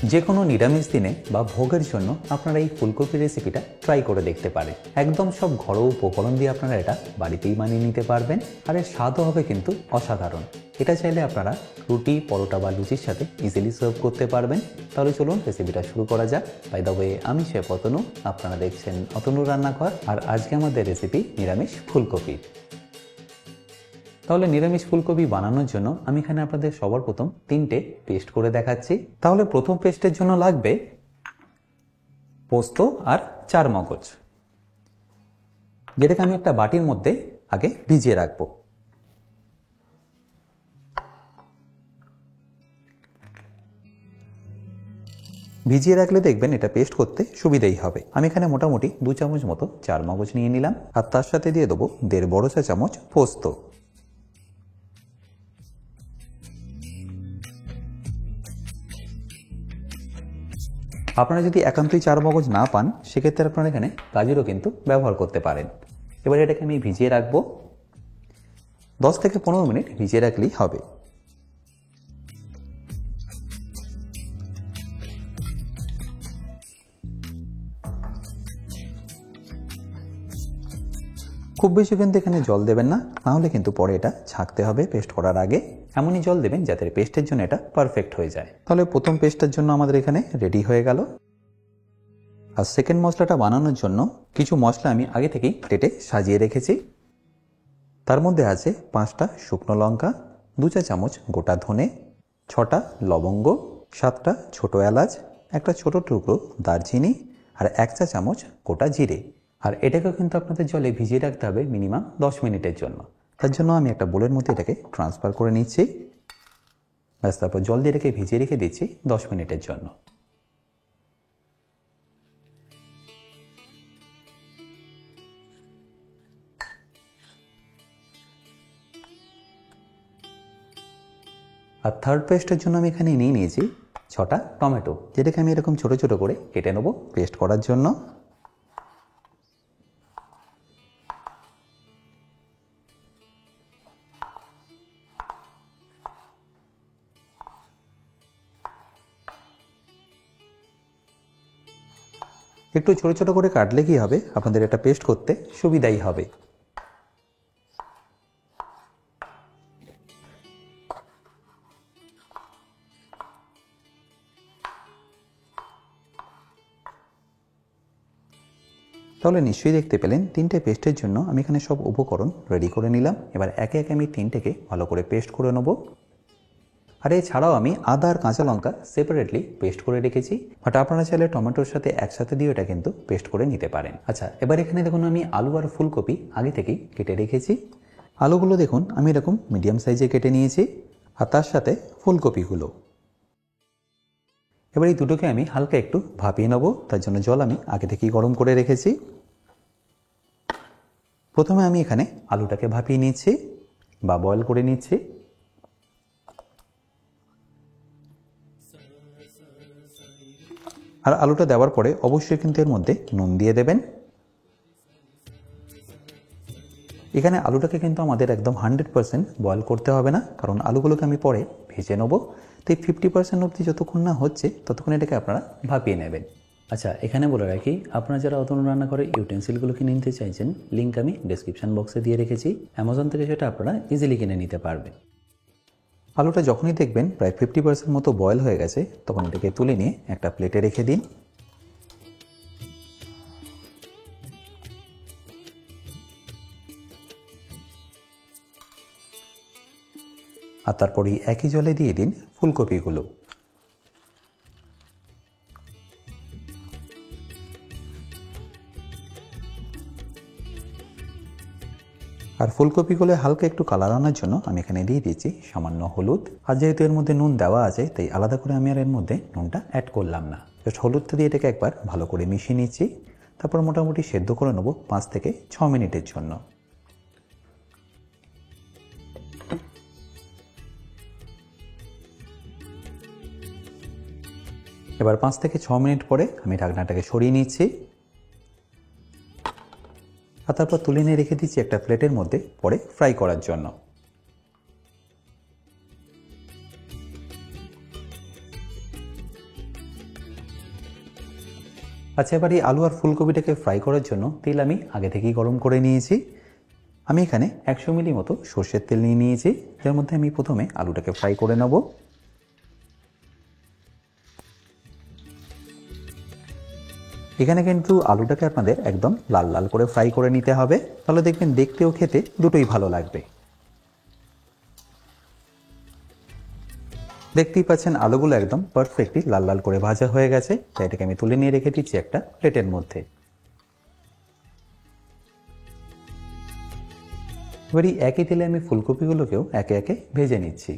যে কোনো নিরামিষ দিনে বা ভোগের জন্য আপনারা এই ফুলকপি রেসিপিটা ট্রাই করে দেখতে পারেন। একদম সব ঘরোয়া উপকরণ দিয়ে আপনারা এটা বাড়িতেই বানিয়ে নিতে পারবেন, আর এর স্বাদও হবে কিন্তু অসাধারণ। এটা চাইলে আপনারা রুটি, পরোটা বা লুচির সাথে ইজিলি সার্ভ করতে পারবেন। তাহলে চলুন রেসিপিটা শুরু করা যাক। বাই দ্য ওয়ে, আমি শেফ অতনু, আপনারা দেখছেন অতনুর রান্নাঘর, আর আজকে আমাদের রেসিপি নিরামিষ ফুলকপি। তাহলে নিরামিষ ফুলকপি বানানোর জন্য আমি এখানে আপনাদের সবার প্রথম 3টে পেস্ট করে দেখাচ্ছি। তাহলে প্রথম পেস্টের জন্য লাগবে পোস্ত আর চারমগজ, যেটাকে আমি একটা বাটির মধ্যে আগে ভিজিয়ে রাখবো। ভিজিয়ে রাখলে দেখবেন এটা পেস্ট করতে সুবিধাই হবে। আমি এখানে মোটামুটি 2 চামচ মতো চারমগজ নিয়ে নিলাম, আর তার সাথে দিয়ে দেবো 1.5 বড় চা চামচ পোস্ত। আপনারা যদি একান্তই চারমগজ না পান, সেক্ষেত্রে আপনারা এখানে কাজুরও কিন্তু ব্যবহার করতে পারেন। এবার এটাকে আমি ভিজিয়ে রাখবো, 10 থেকে 15 মিনিট ভিজিয়ে রাখলেই হবে। খুব বেশি কিন্তু এখানে জল দেবেন না, নাহলে কিন্তু পরে এটা ছাঁকতে হবে পেস্ট করার আগে। এমনই জল দেবেন যাতে পেস্টের জন্য এটা পারফেক্ট হয়ে যায়। তাহলে প্রথম পেস্টের জন্য আমাদের এখানে রেডি হয়ে গেল। আর সেকেন্ড মশলাটা বানানোর জন্য কিছু মশলা আমি আগে থেকেই কেটে সাজিয়ে রেখেছি। তার মধ্যে আছে 5টা শুকনো লঙ্কা, 2 চা চামচ গোটা ধনে, 6টা লবঙ্গ, 7টা ছোট এলাচ, একটা ছোট টুকরো দারচিনি, আর 1 চা চামচ গোটা জিরে। আর এটাকেও কিন্তু আপনাদের জলে ভিজিয়ে রাখতে হবে মিনিমাম 10 মিনিটের জন্য। তার জন্য আমি একটা বোলের মধ্যে এটাকে ট্রান্সফার করে নিচ্ছি, ব্যাস। তারপর জল দিয়ে এটাকে ভিজিয়ে রেখে দিচ্ছি 10 মিনিটের জন্য। আর থার্ড পেস্টের জন্য আমি এখানে নিয়ে নিয়েছি 6টা টমেটো, যেটাকে আমি এরকম ছোট ছোট করে কেটে নেবো পেস্ট করার জন্য। একটু ছোট ছোট করে কাটলে কি হবে, আপনাদের এটা পেস্ট করতে সুবিধাই হবে। তাহলে নিশ্চয়ই দেখতে পেলেন 3টে পেস্টের জন্য আমি এখানে সব উপকরণ রেডি করে নিলাম। এবার একে একে আমি 3টেকে ভালো করে পেস্ট করে নেব। আর এছাড়াও আমি আদা আর কাঁচা লঙ্কা সেপারেটলি পেস্ট করে রেখেছি, বাট আপনারা চাইলে টমেটোর সাথে একসাথে দিয়ে এটা কিন্তু পেস্ট করে নিতে পারেন। আচ্ছা, এবার এখানে দেখুন আমি আলু আর ফুলকপি আগে থেকেই কেটে রেখেছি। আলুগুলো দেখুন আমি এরকম মিডিয়াম সাইজে কেটে নিয়েছি, আর তার সাথে ফুলকপিগুলো। এবার এই দুটোকে আমি হালকা একটু ভাপিয়ে নেব, তার জন্য জল আমি আগে থেকেই গরম করে রেখেছি। প্রথমে আমি এখানে আলুটাকে ভাপিয়ে নিচ্ছি বা বয়েল করে নিচ্ছি। আর আলুটা দেওয়ার পরে অবশ্যই কিন্তু এর মধ্যে নুন দিয়ে দেবেন। এখানে আলুটাকে কিন্তু আমাদের একদম 100% বয়েল করতে হবে না, কারণ আলুগুলোকে আমি পরে ভেজে নেবো। তো এই 50% অবধি যতক্ষণ না হচ্ছে ততক্ষণ এটাকে আপনারা ভাপিয়ে নেবেন। আচ্ছা, এখানে বলে রাখি, আপনারা যারা অতনু রান্নাঘরে ইউটেন্সিলগুলো কিনে নিতে চাইছেন, লিঙ্ক আমি ডেসক্রিপশন বক্সে দিয়ে রেখেছি। অ্যামাজন থেকে সেটা আপনারা ইজিলি কিনে নিতে পারবেন। আলুটা যখনই দেখবেন প্রায় 50% মতো বয়েল হয়ে গেছে, তখন এটাকে তুলে নিয়ে একটা প্লেটে রেখে দিন। আর তারপরে একই জলে দিয়ে দিন ফুলকপিগুলো। আর ফুলকপিগুলো হালকা একটু কালার আনার জন্য আমি এখানে দিয়ে দিয়েছি সামান্য হলুদ। আর যেহেতু এর মধ্যে নুন দেওয়া আছে, তাই আলাদা করে আমি আর এর মধ্যে নুনটা অ্যাড করলাম না। জাস্ট হলুদটা দিয়ে এটাকে একবার ভালো করে মিশিয়ে নিচ্ছি। তারপর মোটামুটি সেদ্ধ করে নেবো 5 থেকে 6 মিনিটের জন্য। এবার 5 থেকে 6 মিনিট পরে আমি ঢাকনাটাকে সরিয়ে নিচ্ছি। আর তারপর তুলে নিয়ে রেখে দিচ্ছি একটা প্লেটের মধ্যে পরে ফ্রাই করার জন্য। আচ্ছা, এবার এই আলু আর ফুলকপিটাকে ফ্রাই করার জন্য তেল আমি আগে থেকেই গরম করে নিয়েছি। আমি এখানে 100 মিলি মতো সর্ষের তেল নিয়ে নিয়েছি, যার মধ্যে আমি প্রথমে আলুটাকে ফ্রাই করে নেব। এখানে কিন্তু আলুটাকে আপনাদের একদম লাল লাল করে ফ্রাই করে নিতে হবে, তাহলে দেখবেন দেখতেও খেতে দুটোই ভালো লাগবে। দেখতেই পাচ্ছেন আলুগুলো একদম পারফেক্টলি লাল লাল করে ভাজা হয়ে গেছে, তাই এটাকে আমি তুলে নিয়ে রেখে দিচ্ছি একটা প্লেটের মধ্যে। এবার এই একই তেলে আমি ফুলকপিগুলোকেও একে একে ভেজে নিচ্ছি।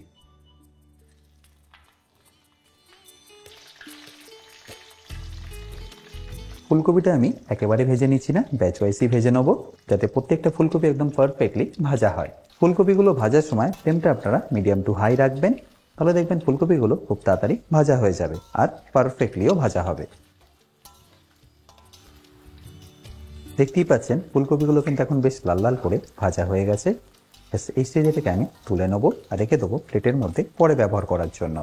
ফুলকপিটা আমি একেবারে ভেজে নিচ্ছি না, ব্যাচ ওয়াইজই ভেজে নেবো, যাতে প্রত্যেকটা ফুলকপি একদম পারফেক্টলি ভাজা হয়। ফুলকপিগুলো ভাজার সময় ফ্লেমটা আপনারা মিডিয়াম টু হাই রাখবেন, তাহলে দেখবেন ফুলকপিগুলো খুব তাড়াতাড়ি ভাজা হয়ে যাবে আর পারফেক্টলিও ভাজা হবে। দেখতেই পাচ্ছেন ফুলকপিগুলো কিন্তু এখন বেশ লাল লাল করে ভাজা হয়ে গেছে। এই স্টেজে থেকে আমি তুলে নেবো আর রেখে দেবো প্লেটের মধ্যে পরে ব্যবহার করার জন্য।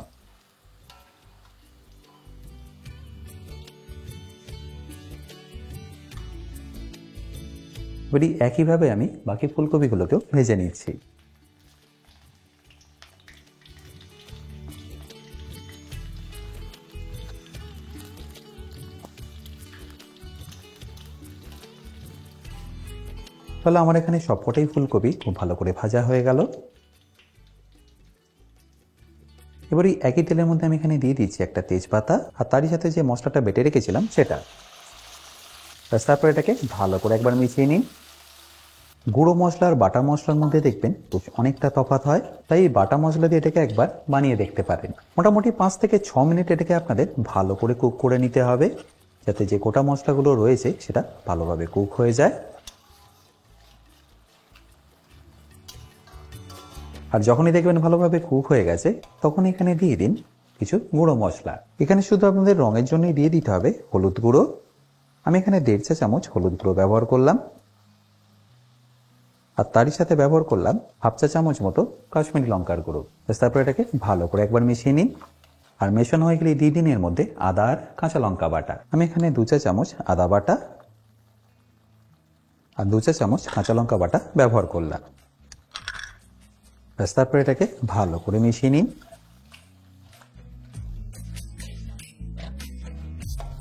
এবারে একইভাবে আমি বাকি ফুলকপিগুলোকেও ভেজে নিচ্ছি। তাহলে আমার এখানে সবকটাই ফুলকপি খুব ভালো করে ভাজা হয়ে গেল। এবারে একই তেলের মধ্যে আমি এখানে দিয়ে দিচ্ছি একটা তেজপাতা আর তারই সাথে যে মশলাটা বেটে রেখেছিলাম সেটা। তারপর এটাকে ভালো করে একবার মিশিয়ে নিন। গুঁড়ো মশলা আর বাটা মশলার মধ্যে দেখবেন অনেকটা তফাৎ হয়, তাই এই বাটা মশলা দিয়ে এটাকে একবার বানিয়ে দেখতে পারেন। মোটামুটি 5 থেকে 6 মিনিট এটাকে আপনাদের ভালো করে কুক করে নিতে হবে, যাতে যে গোটা মশলাগুলো রয়েছে সেটা ভালোভাবে কুক হয়ে যায়। আর যখনই দেখবেন ভালোভাবে কুক হয়ে গেছে, তখন এখানে দিয়ে দিন কিছু গুঁড়ো মশলা। এখানে শুধু আপনাদের রঙের জন্যই দিয়ে দিতে হবে হলুদ গুঁড়ো। আমি এখানে 1.5 চা চামচ হলুদ গুঁড়ো ব্যবহার করলাম, আর তারই সাথে ব্যবহার করলাম 1/2 চা চামচ মতো কাশ্মীরি লঙ্কার গুঁড়ো। তারপর এটাকে ভালো করে একবার মিশিয়ে নিন। আর মেশানো হয়ে গেলে দিয়ে দিন এর মধ্যে আদা আর কাঁচা লঙ্কা বাটা। আমি এখানে 2 চা চামচ আদা বাটা আর 2 চা চামচ কাঁচা লঙ্কা বাটা ব্যবহার করলাম। তারপর এটাকে ভালো করে মিশিয়ে নিন।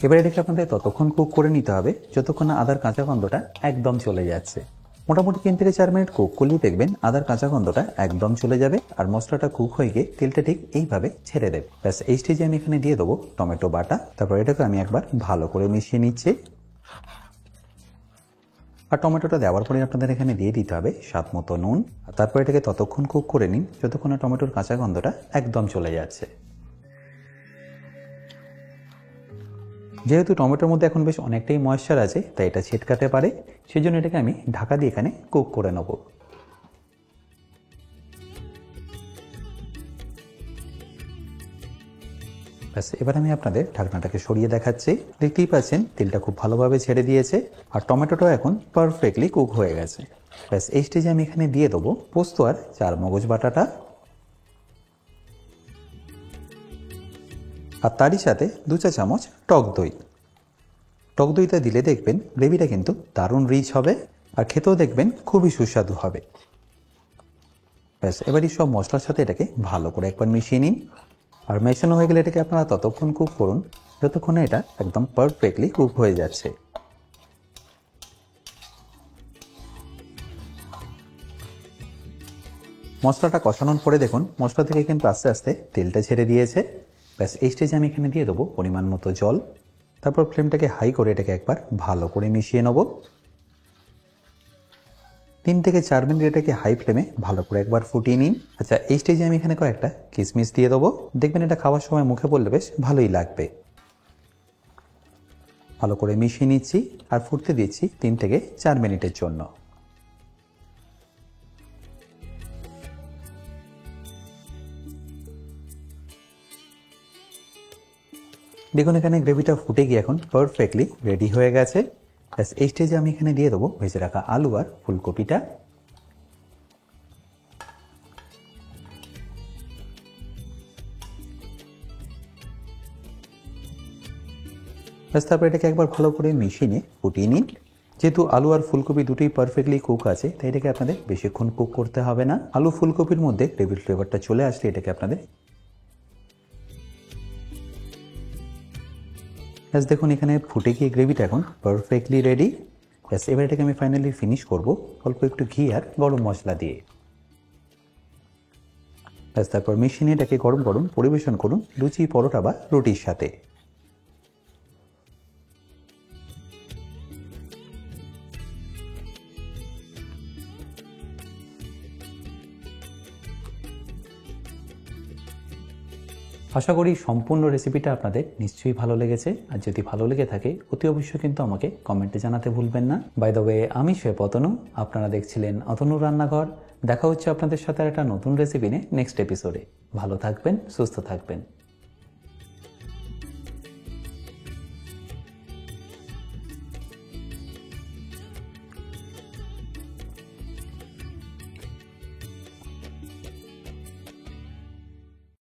এবার এটাকে আপনাদের ততক্ষণ কুক করে নিতে হবে যতক্ষণ না আদার কাঁচা গন্ধটা একদম চলে যাচ্ছে। মোটামুটি 3 থেকে 4 মিনিট কুক করলেই দেখবেন আদার কাঁচা গন্ধটা একদম চলে যাবে আর মশলাটা কুক হয়ে গিয়ে তেলটা ঠিক এইভাবে ছেড়ে দেবে। ব্যাস এই স্টেজে আমি এখানে দিয়ে দেবো টমেটো বাটা। তারপর এটাকে আমি একবার ভালো করে মিশিয়ে নিচ্ছি। আর টমেটোটা দেওয়ার পরে আপনাদের এখানে দিয়ে দিতে হবে স্বাদ মতো নুন। আর তারপর এটাকে ততক্ষণ কুক করে নিন যতক্ষণ না টমেটোর কাঁচা গন্ধটা একদম চলে যাচ্ছে। যেহেতু টমেটোর মধ্যে এখন বেশ অনেকটাই ময়েশ্চার আছে, তাই এটা ছিটকাতে পারে, সেই জন্য এটাকে আমি ঢাকা দিয়ে এখানে কুক করে নেব। ব্যাস এবার আমি আপনাদের ঢাকনাটাকে সরিয়ে দেখাচ্ছি। দেখতেই পাচ্ছেন তেলটা খুব ভালোভাবে ছেড়ে দিয়েছে আর টমেটোটাও এখন পারফেক্টলি কুক হয়ে গেছে। ব্যাস এই স্টেজে আমি এখানে দিয়ে দেবো পোস্ত আর চারমগজ বাটাটা, আর তারই সাথে 2 চা চামচ টক দই। টক দইটা দিলে দেখবেন গ্রেভিটা কিন্তু দারুণ রিচ হবে আর খেতেও দেখবেন খুবই সুস্বাদু হবে। ব্যাস এবারই সব মশলার সাথে এটাকে ভালো করে একবার মিশিয়ে নিন। আর মেশানো হয়ে গেলে এটাকে আপনারা ততক্ষণ কুক করুন যতক্ষণে এটা একদম পারফেক্টলি কুক হয়ে যাচ্ছে। মশলাটা কষানোর পরে দেখুন মশলা থেকে কিন্তু আস্তে আস্তে তেলটা ছেড়ে দিয়েছে। ব্যাস এই স্টেজে আমি এখানে দিয়ে দেবো পরিমাণ মতো জল। তারপর ফ্লেমটাকে হাই করে এটাকে একবার ভালো করে মিশিয়ে নেব। 3 থেকে 4 মিনিট এটাকে হাই ফ্লেমে ভালো করে একবার ফুটিয়ে নিন। আচ্ছা, এই স্টেজে আমি এখানে কয়েকটা কিশমিশ দিয়ে দেবো। দেখবেন এটা খাওয়ার সময় মুখে পড়লে বেশ ভালোই লাগবে। ভালো করে মিশিয়ে নিচ্ছি আর ফুটতে দিচ্ছি 3 থেকে 4 মিনিটের জন্য। দেখুন এখানে গ্রেভিটা ফুটে গিয়ে এখন পারফেক্টলি রেডি হয়ে গেছে। এই স্টেজে আমি এখানে দিয়ে দেবো ভেজে রাখা আলু আর ফুলকপিটা। ব্যাস তারপর এটাকে একবার ভালো করে মিশিয়ে ফুটিয়ে নিন। যেহেতু আলু আর ফুলকপি দুটোই পারফেক্টলি কুক আছে, তাই এটাকে আপনাদের বেশিক্ষণ কুক করতে হবে না। আলু ফুলকপির মধ্যে গ্রেভির ফ্লেভারটা চলে আসলে এটাকে আপনাদের ব্যাস দেখুন এখানে ফুটে গিয়ে গ্রেভিটা এখন পারফেক্টলি রেডি। ব্যাস এবার এটাকে আমি ফাইনালি ফিনিশ করব অল্প একটু ঘি আর গরম মশলা দিয়ে। ব্যাস তারপর মিশিয়ে এটাকে গরম গরম পরিবেশন করুন লুচি, পরোটা বা রুটির সাথে। আশা করি সম্পূর্ণ রেসিপিটা আপনাদের নিশ্চয়ই ভালো লেগেছে। আর যদি ভালো লেগে থাকে অতি অবশ্যই কিন্তু আমাকে কমেন্টে জানাতে ভুলবেন না। বাই দ্য ওয়ে, আমি শেফ অতনু, আপনারা দেখছিলেন অতনুর রান্নাঘর। দেখা হচ্ছে আপনাদের সাথে একটা নতুন রেসিপি নিয়ে নেক্সট এপিসোডে। ভালো থাকবেন, সুস্থ থাকবেন।